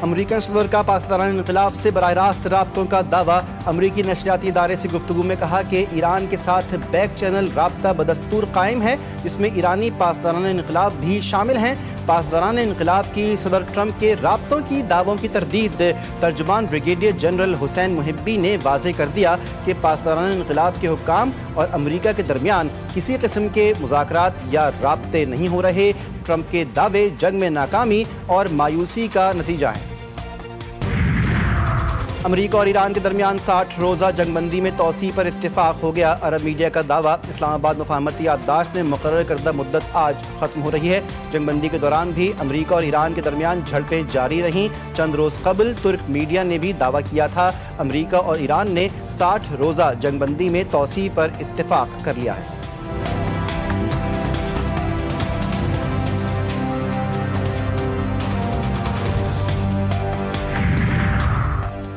American صدر کا پاکستان انقلاب سے براہ راست رابطوں کا دعویٰ۔ امریکی نشریاتی ادارے سے گفتگو میں کہا کہ ایران کے ساتھ بیک چینل رابطہ بدستور قائم ہے، جس میں ایرانی پاسداران انقلاب بھی شامل ہیں۔ پاسداران انقلاب کی صدر ٹرمپ کے رابطوں کی دعووں کی تردید۔ ترجمان بریگیڈیئر جنرل حسین محبی نے واضح کر دیا کہ پاسداران انقلاب کے حکام اور امریکہ کے درمیان کسی قسم کے مذاکرات یا رابطے نہیں ہو رہے۔ ٹرمپ کے دعوے جنگ میں ناکامی اور مایوسی کا نتیجہ ہیں۔ امریکہ اور ایران کے درمیان 60 روزہ جنگ بندی میں توسیع پر اتفاق ہو گیا۔ عرب میڈیا کا دعویٰ، اسلام آباد مفاہمتی یادداشت میں مقرر کردہ مدت آج ختم ہو رہی ہے۔ جنگ بندی کے دوران بھی امریکہ اور ایران کے درمیان جھڑپیں جاری رہیں۔ چند روز قبل ترک میڈیا نے بھی دعویٰ کیا تھا امریکہ اور ایران نے 60 روزہ جنگ بندی میں توسیع پر اتفاق کر لیا ہے۔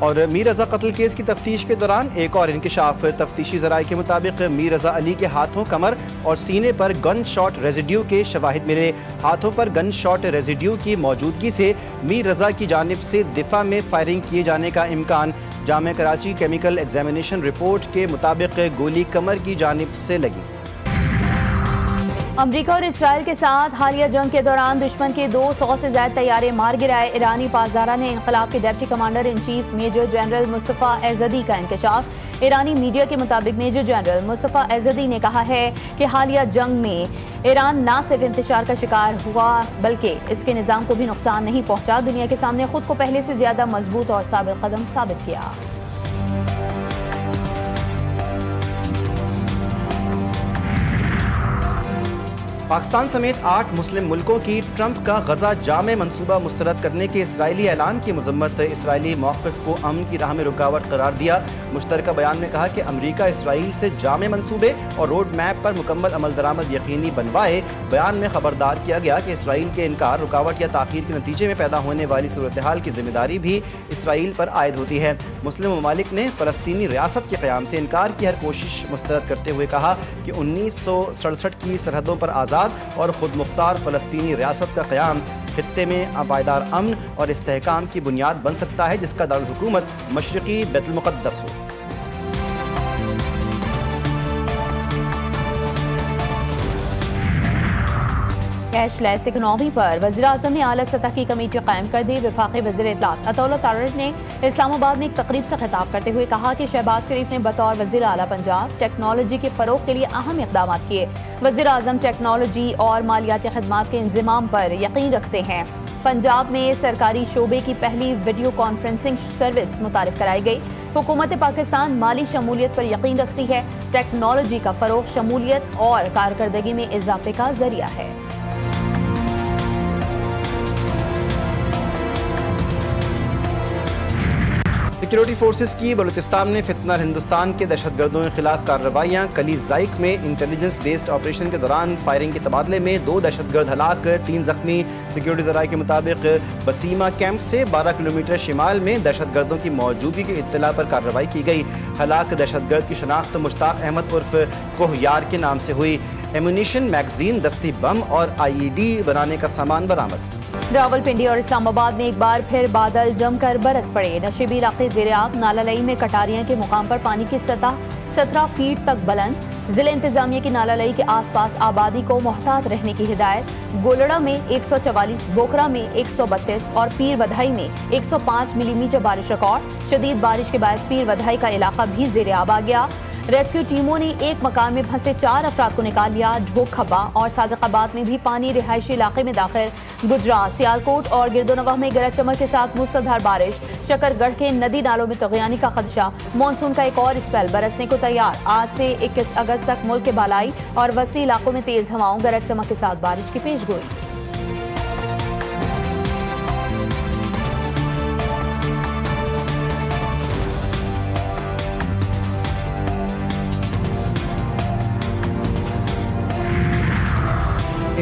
اور میر رضا قتل کیس کی تفتیش کے دوران ایک اور انکشاف۔ تفتیشی ذرائع کے مطابق میر رضا علی کے ہاتھوں، کمر اور سینے پر گن شاٹ ریزیڈیو کے شواہد ملے۔ ہاتھوں پر گن شاٹ ریزیڈیو کی موجودگی سے میر رضا کی جانب سے دفاع میں فائرنگ کیے جانے کا امکان۔ جامعہ کراچی کیمیکل ایگزامینیشن رپورٹ کے مطابق گولی کمر کی جانب سے لگی۔ امریکہ اور اسرائیل کے ساتھ حالیہ جنگ کے دوران دشمن کے 200 سے زائد طیارے مار گرائے۔ ایرانی پاسداران انقلاب کے deputy commander in chief major general Mustafa Izadi کا انکشاف۔ ایرانی میڈیا کے مطابق میجر جنرل مصطفیٰ ایزدی نے کہا ہے کہ حالیہ جنگ میں ایران نہ صرف انتشار کا شکار ہوا بلکہ اس کے نظام کو بھی نقصان نہیں پہنچا، دنیا کے سامنے خود کو پہلے سے زیادہ مضبوط اور ثابت قدم ثابت کیا۔ پاکستان سمیت 8 مسلم ملکوں کی ٹرمپ کا غزہ جامع منصوبہ مسترد کرنے کے اسرائیلی اعلان کی مذمت۔ اسرائیلی موقف کو امن کی راہ میں رکاوٹ قرار دیا۔ مشترکہ بیان میں کہا کہ امریکہ اسرائیل سے جامع منصوبے اور روڈ میپ پر مکمل عمل درآمد یقینی بنوائے۔ بیان میں خبردار کیا گیا کہ اسرائیل کے انکار، رکاوٹ یا تاخیر کے نتیجے میں پیدا ہونے والی صورتحال کی ذمہ داری بھی اسرائیل پر عائد ہوتی ہے۔ مسلم ممالک نے فلسطینی ریاست کے قیام سے انکار کی ہر کوشش مسترد کرتے ہوئے کہا کہ 1967 کی سرحدوں پر آزاد اور خود مختار فلسطینی ریاست کا قیام خطے میں پائیدار امن اور استحکام کی بنیاد بن سکتا ہے، جس کا دارالحکومت مشرقی بیت المقدس ہو۔ کیش لیس اکنامی پر وزیراعظم نے اعلیٰ سطح کی کمیٹی قائم کر دی۔ وفاقی وزیر اطلاعات عطاءاللہ طارڑ نے اسلام آباد میں ایک تقریب سے خطاب کرتے ہوئے کہا کہ شہباز شریف نے بطور وزیر اعلیٰ پنجاب ٹیکنالوجی کے فروغ کے لیے اہم اقدامات کیے۔ وزیر اعظم ٹیکنالوجی اور مالیاتی خدمات کے انضمام پر یقین رکھتے ہیں۔ پنجاب میں سرکاری شعبے کی پہلی ویڈیو کانفرنسنگ سروس متعارف کرائی گئی۔ حکومت پاکستان مالی شمولیت پر یقین رکھتی ہے۔ ٹیکنالوجی کا فروغ شمولیت اور کارکردگی میں اضافے کا ذریعہ ہے۔ سیکیورٹی فورسز کی بلوچستان میں فتنہ ہندوستان کے دہشت گردوں کے خلاف کارروائیاں۔ کلی زائق میں انٹیلیجنس بیسڈ آپریشن کے دوران فائرنگ کے تبادلے میں 2 دہشت گرد ہلاک، 3 زخمی۔ سیکیورٹی ذرائع کے مطابق بسیمہ کیمپ سے 12 کلومیٹر شمال میں دہشت گردوں کی موجودگی کی اطلاع پر کارروائی کی گئی۔ ہلاک دہشت گرد کی شناخت مشتاق احمد عرف کوہیار کے نام سے ہوئی۔ ایمونیشن، میگزین، دستی بم اور IED بنانے کا سامان برآمد۔ راولپنڈی اور اسلام آباد میں ایک بار پھر بادل جم کر برس پڑے۔ نشیبی علاقے زیر آب، نالہ لئی میں کٹاریاں کے مقام پر پانی کی سطح 17 فیٹ تک بلند۔ ضلع انتظامیہ کی نالہ لئی کے آس پاس آبادی کو محتاط رہنے کی ہدایت۔ گولڑا میں 144، بوکرا میں 132 اور پیر بدھائی میں 105 ملی میٹر بارش ریکارڈ۔ شدید بارش کے باعث پیر بدھائی کا علاقہ بھی زیر آب آ گیا۔ ریسکیو ٹیموں نے ایک مکان میں پھنسے 4 افراد کو نکال لیا۔ ڈھوک کھبا اور صادق آباد میں بھی پانی رہائشی علاقے میں داخل۔ گجرات، سیالکوٹ اور گردونواح میں گرج چمک کے ساتھ موسلادھار بارش۔ شکر گڑھ کے ندی نالوں میں طغیانی کا خدشہ۔ مانسون کا ایک اور اسپیل برسنے کو تیار۔ آج سے 21 اگست تک ملک کے بالائی اور وسطی علاقوں میں تیز ہواؤں، گرج چمک کے ساتھ بارش کی پیش گوئی۔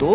2